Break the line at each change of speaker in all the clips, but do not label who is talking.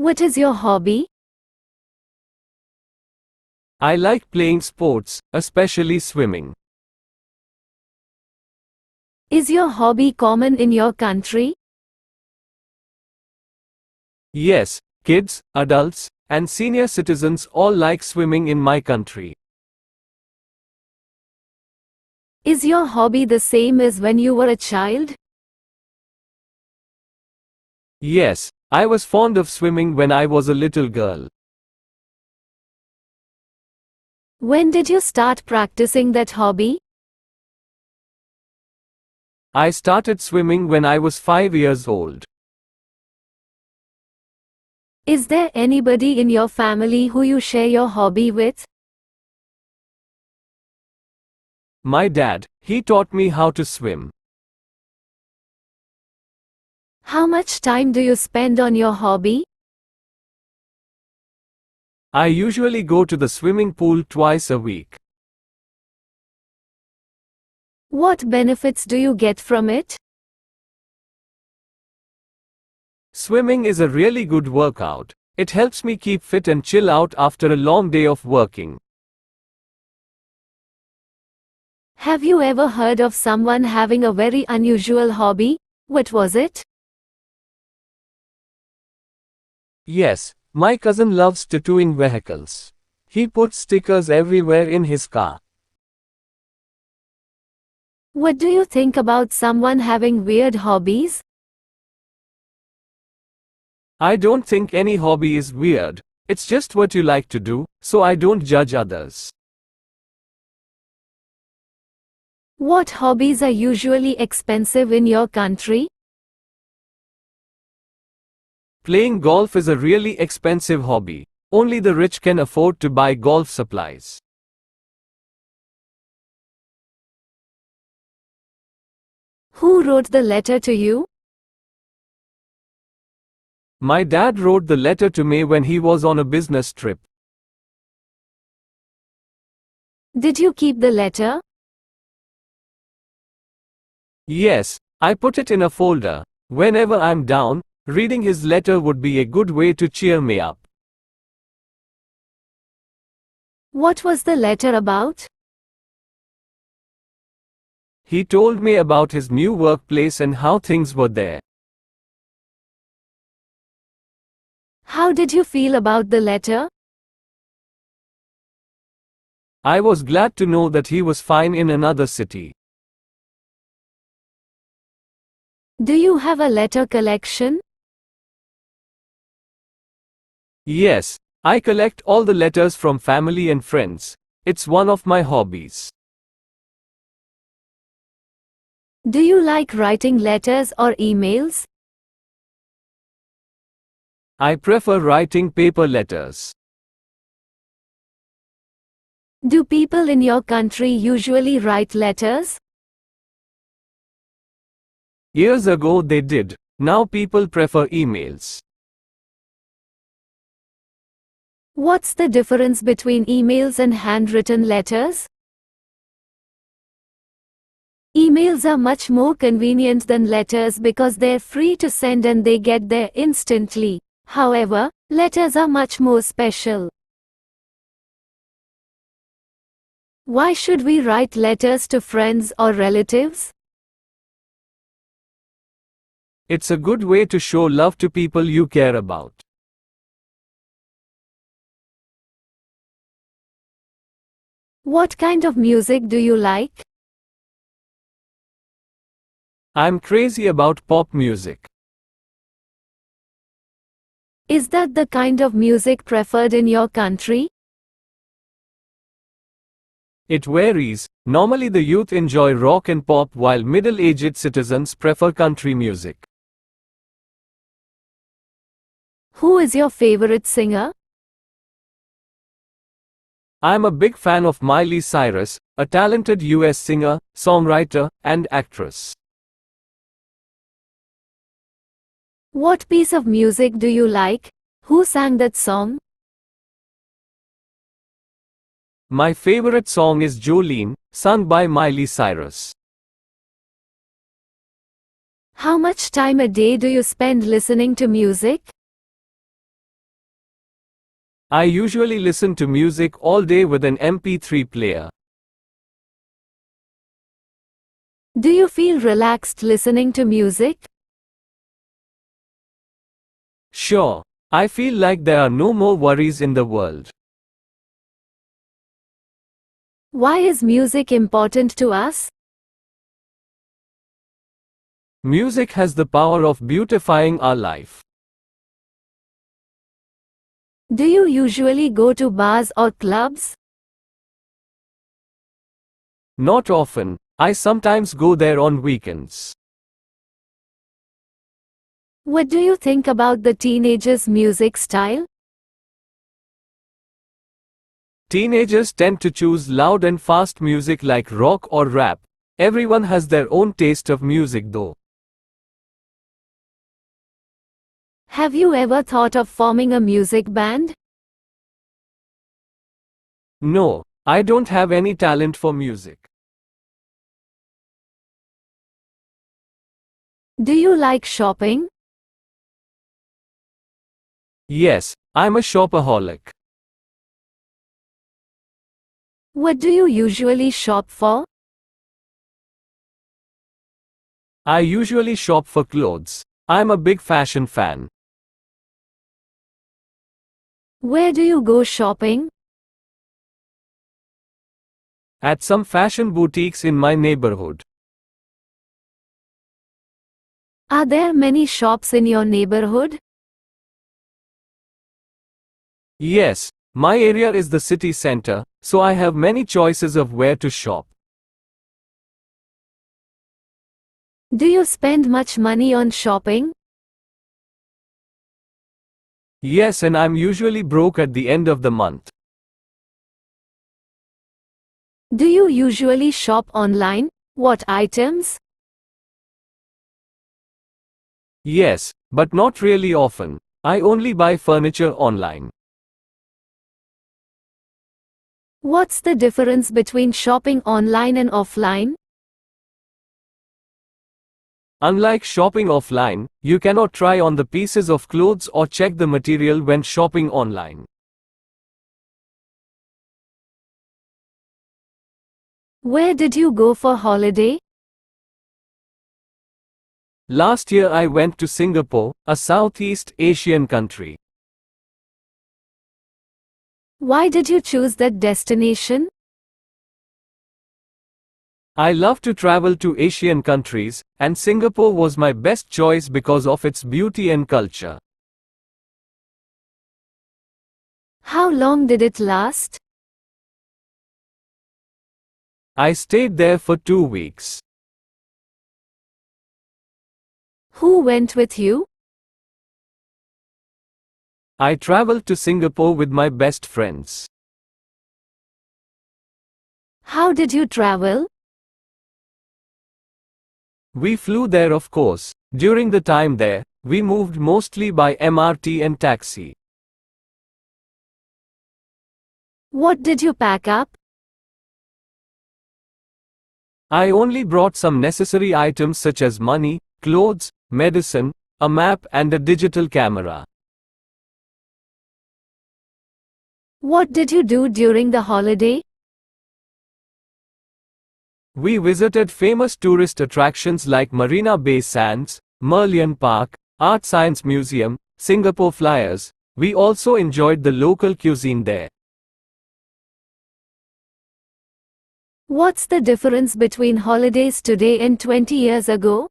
What is your hobby?
I like playing sports, especially swimming.
Is your hobby common in your country?
Yes, kids, adults, and senior citizens all like swimming in my country.
Is your hobby the same as when you were a child?
Yes, I was fond of swimming when I was a little girl.
When did you start practicing that hobby?
I started swimming when I was 5 years old.
Is there anybody in your family who you share your hobby with?
My dad, he taught me how to swim.
How much time do you spend on your hobby?
I usually go to the swimming pool twice a week.
What benefits do you get from it?
Swimming is a really good workout. It helps me keep fit and chill out after a long day of working.
Have you ever heard of someone having a very unusual hobby? What was it?
Yes, my cousin loves tattooing vehicles. He puts stickers everywhere in his car.
What do you think about someone having weird hobbies?
I don't think any hobby is weird. It's just what you like to do, so I don't judge others.
What hobbies are usually expensive in your country?
Playing golf is a really expensive hobby. Only the rich can afford to buy golf supplies.
Who wrote the letter to you?
My dad wrote the letter to me when he was on a business trip.
Did you keep the letter?
Yes, I put it in a folder. Whenever I'm down, reading his letter would be a good way to cheer me up.
What was the letter about?
He told me about his new workplace and how things were there.
How did you feel about the letter?
I was glad to know that he was fine in another city.
Do you have a letter collection?
Yes, I collect all the letters from family and friends. It's one of my hobbies.
Do you like writing letters or emails?
I prefer writing paper letters.
Do people in your country usually write letters?
Years ago they did. Now people prefer emails.
What's the difference between emails and handwritten letters? Emails are much more convenient than letters because they're free to send and they get there instantly. However, letters are much more special. Why should we write letters to friends or relatives?
It's a good way to show love to people you care about.
What kind of music do you like?
I'm crazy about pop music.
Is that the kind of music preferred in your country?
It varies. Normally the youth enjoy rock and pop while middle-aged citizens prefer country music.
Who is your favorite singer?
I'm a big fan of Miley Cyrus, a talented US singer, songwriter, and actress.
What piece of music do you like? Who sang that song?
My favorite song is Jolene, sung by Miley Cyrus.
How much time a day do you spend listening to music?
I usually listen to music all day with an MP3 player.
Do you feel relaxed listening to music?
Sure. I feel like there are no more worries in the world.
Why is music important to us?
Music has the power of beautifying our life.
Do you usually go to bars or clubs?
Not often. I sometimes go there on weekends.
What do you think about the teenagers' music style?
Teenagers tend to choose loud and fast music like rock or rap. Everyone has their own taste of music though.
Have you ever thought of forming a music band?
No, I don't have any talent for music.
Do you like shopping?
Yes, I'm a shopaholic.
What do you usually shop for?
I usually shop for clothes. I'm a big fashion fan.
Where do you go shopping?
At some fashion boutiques in my neighborhood.
Are there many shops in your neighborhood?
Yes, my area is the city center, so I have many choices of where to shop.
Do you spend much money on shopping?
Yes, and I'm usually broke at the end of the month.
Do you usually shop online? What items?
Yes, but not really often. I only buy furniture online.
What's the difference between shopping online and offline?
Unlike shopping offline, you cannot try on the pieces of clothes or check the material when shopping online.
Where did you go for holiday?
Last year I went to Singapore, a Southeast Asian country.
Why did you choose that destination?
I love to travel to Asian countries, and Singapore was my best choice because of its beauty and culture.
How long did it last?
I stayed there for 2 weeks.
Who went with you?
I traveled to Singapore with my best friends.
How did you travel?
We flew there, of course. During the time there, we moved mostly by MRT and taxi.
What did you pack up?
I only brought some necessary items such as money, clothes, medicine, a map and a digital camera.
What did you do during the holiday?
We visited famous tourist attractions like Marina Bay Sands, Merlion Park, Art Science Museum, Singapore Flyers. We also enjoyed the local cuisine there.
What's the difference between holidays today and 20 years ago?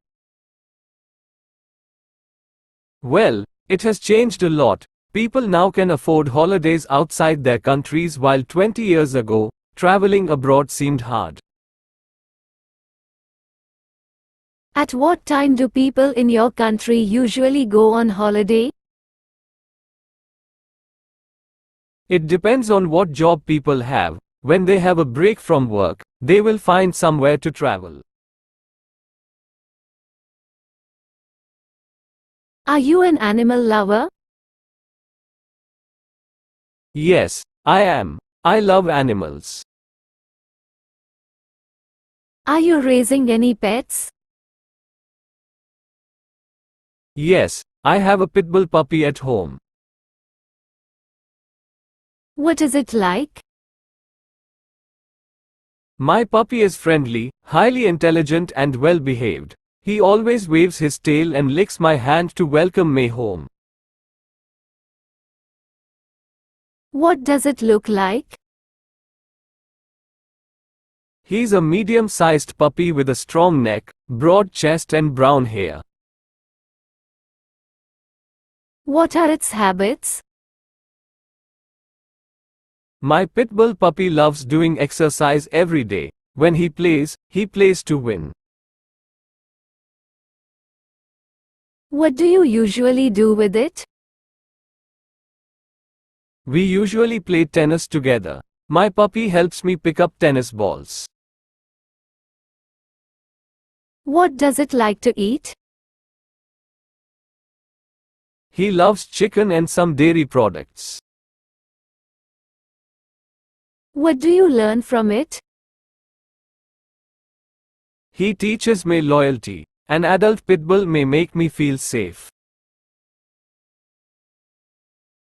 Well, it has changed a lot. People now can afford holidays outside their countries while 20 years ago, traveling abroad seemed hard.
At what time do people in your country usually go on holiday?
It depends on what job people have. When they have a break from work, they will find somewhere to travel.
Are you an animal lover?
Yes, I am. I love animals.
Are you raising any pets?
Yes, I have a pit bull puppy at home.
What is it like?
My puppy is friendly, highly intelligent and well behaved. He always waves his tail and licks my hand to welcome me home.
What does it look like?
He's a medium-sized puppy with a strong neck, broad chest and brown hair.
What are its habits?
My pit bull puppy loves doing exercise every day. When he plays to win.
What do you usually do with it?
We usually play tennis together. My puppy helps me pick up tennis balls.
What does it like to eat?
He loves chicken and some dairy products.
What do you learn from it?
He teaches me loyalty. An adult pit bull may make me feel safe.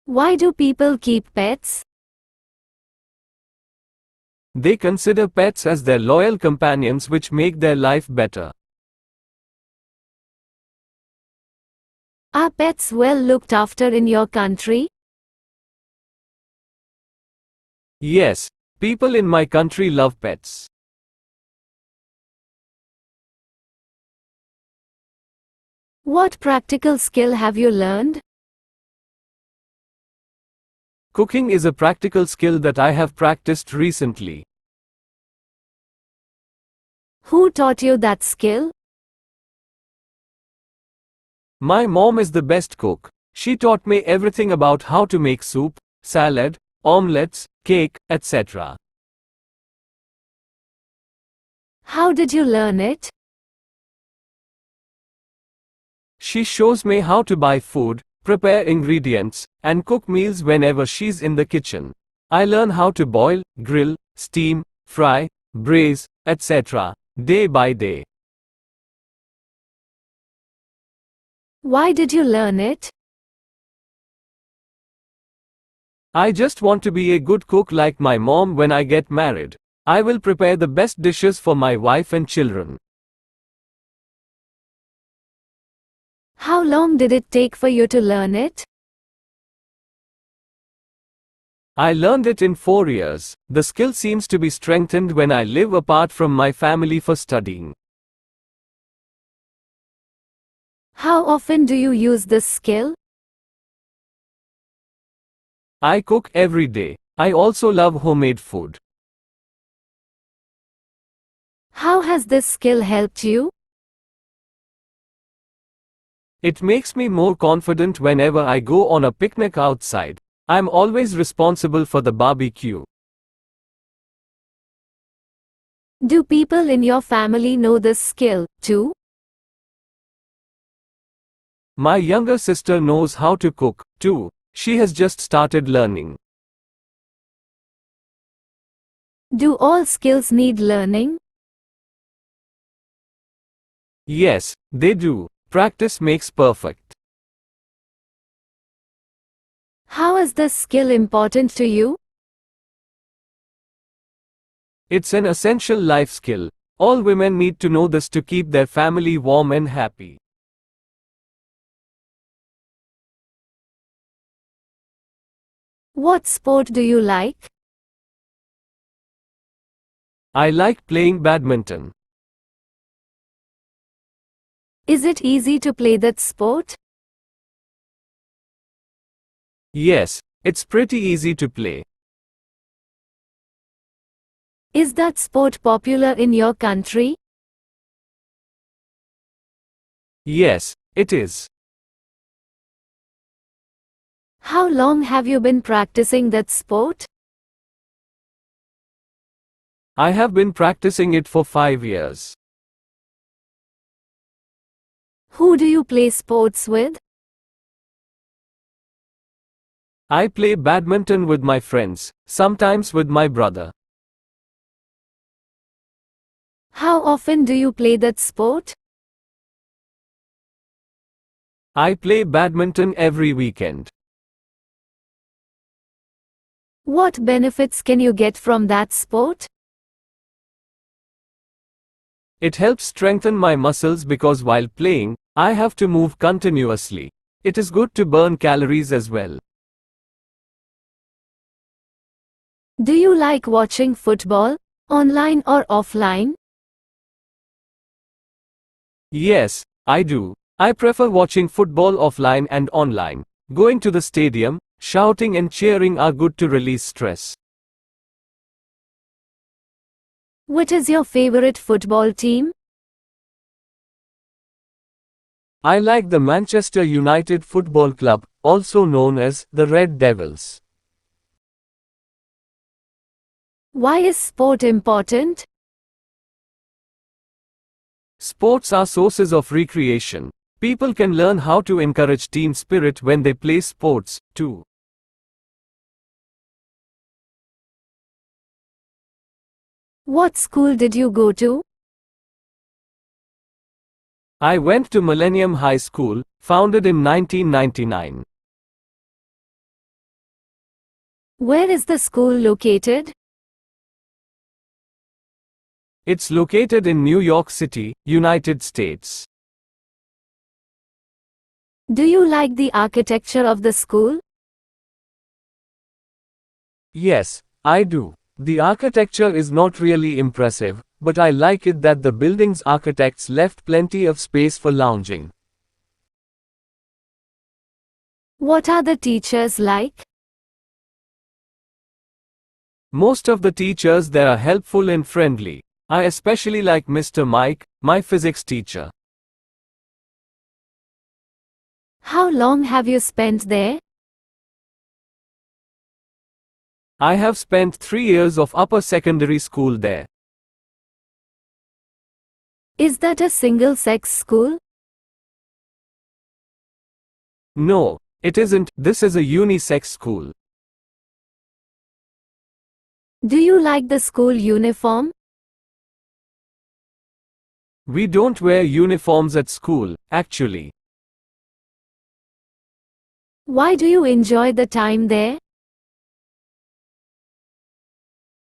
Why do people keep pets?
They consider pets as their loyal companions which make their life better.
Are pets well looked after in your country?
Yes, people in my country love pets.
What practical skill have you learned?
Cooking is a practical skill that I have practiced recently.
Who taught you that skill?
My mom is the best cook. She taught me everything about how to make soup, salad, omelets, cake, etc.
How did you learn it?
She shows me how to buy food, prepare ingredients, and cook meals whenever she's in the kitchen. I learn how to boil, grill, steam, fry, braise, etc. day by day.
Why did you learn it?
I just want to be a good cook like my mom when I get married. I will prepare the best dishes for my wife and children.
How long did it take for you to learn it?
I learned it in 4 years. The skill seems to be strengthened when I live apart from my family for studying.
How often do you use this skill?
I cook every day. I also love homemade food.
How has this skill helped you?
It makes me more confident whenever I go on a picnic outside. I'm always responsible for the barbecue.
Do people in your family know this skill, too?
My younger sister knows how to cook, too. She has just started learning.
Do all skills need learning?
Yes, they do. Practice makes perfect.
How is this skill important to you?
It's an essential life skill. All women need to know this to keep their family warm and happy.
What sport do you like?
I like playing badminton.
Is it easy to play that sport?
Yes, it's pretty easy to play.
Is that sport popular in your country?
Yes, it is.
How long have you been practicing that sport?
I have been practicing it for 5 years.
Who do you play sports with?
I play badminton with my friends, sometimes with my brother.
How often do you play that sport?
I play badminton every weekend.
What benefits can you get from that sport?
It helps strengthen my muscles because while playing, I have to move continuously. It is good to burn calories as well.
Do you like watching football, online or offline?
Yes, I do. I prefer watching football offline and online. Going to the stadium, shouting and cheering are good to release stress.
What is your favorite football team?
I like the Manchester United Football Club, also known as the Red Devils.
Why is sport important?
Sports are sources of recreation. People can learn how to encourage team spirit when they play sports, too.
What school did you go to?
I went to Millennium High School, founded in 1999.
Where is the school located?
It's located in New York City, United States.
Do you like the architecture of the school?
Yes, I do. The architecture is not really impressive, but I like it that the building's architects left plenty of space for lounging.
What are the teachers like?
Most of the teachers there are helpful and friendly. I especially like Mr. Mike, my physics teacher.
How long have you spent there?
I have spent 3 years of upper secondary school there.
Is that a single-sex school?
No, it isn't. This is a unisex school.
Do you like the school uniform?
We don't wear uniforms at school, actually.
Why do you enjoy the time there?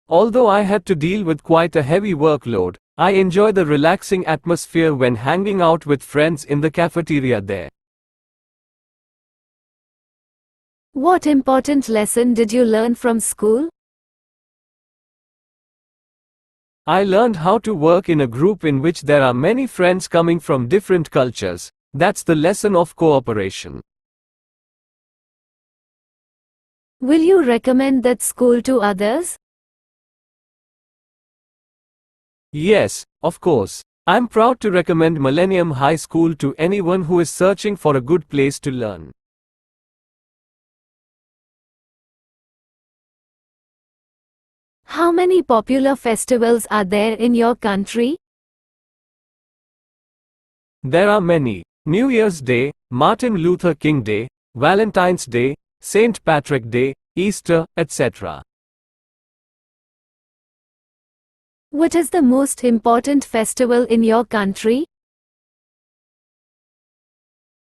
Although I had to deal with quite a heavy workload, I enjoy the relaxing atmosphere when hanging out with friends in the cafeteria there.
What important lesson did you learn from school?
I learned how to work in a group in which there are many friends coming from different cultures. That's the lesson of cooperation.
Will you recommend that school to others?
Yes, of course. I'm proud to recommend Millennium High School to anyone who is searching for a good place to learn.
How many popular festivals are there in your country?
There are many. New Year's Day, Martin Luther King Day, Valentine's Day, St. Patrick Day, Easter, etc.
What is the most important festival in your country?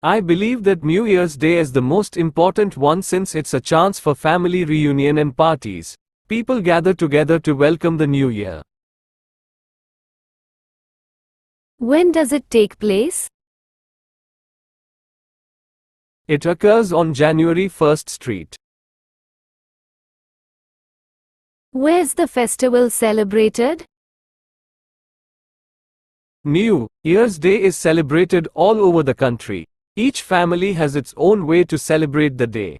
I believe that New Year's Day is the most important one since it's a chance for family reunion and parties. People gather together to welcome the new year.
When does it take place?
It occurs on January 1st Street.
Where's the festival celebrated?
New Year's Day is celebrated all over the country. Each family has its own way to celebrate the day.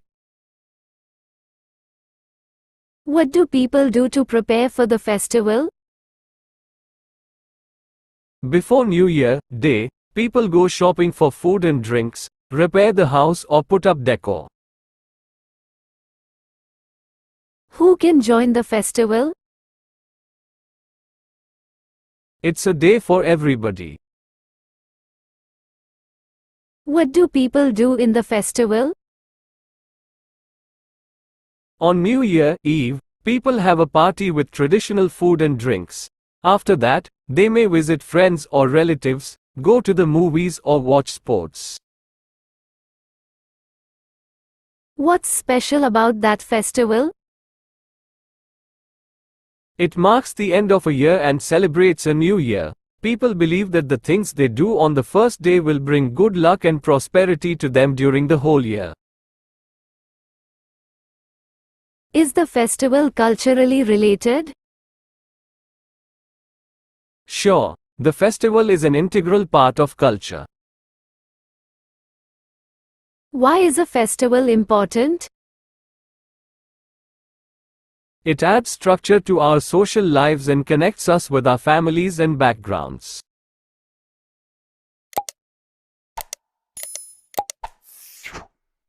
What do people do to prepare for the festival?
Before New Year Day, people go shopping for food and drinks, repair the house or put up decor.
Who can join the festival?
It's a day for everybody.
What do people do in the festival?
On New Year Eve, people have a party with traditional food and drinks. After that, they may visit friends or relatives, go to the movies or watch sports.
What's special about that festival?
It marks the end of a year and celebrates a new year. People believe that the things they do on the first day will bring good luck and prosperity to them during the whole year.
Is the festival culturally related?
Sure, the festival is an integral part of culture.
Why is a festival important?
It adds structure to our social lives and connects us with our families and backgrounds.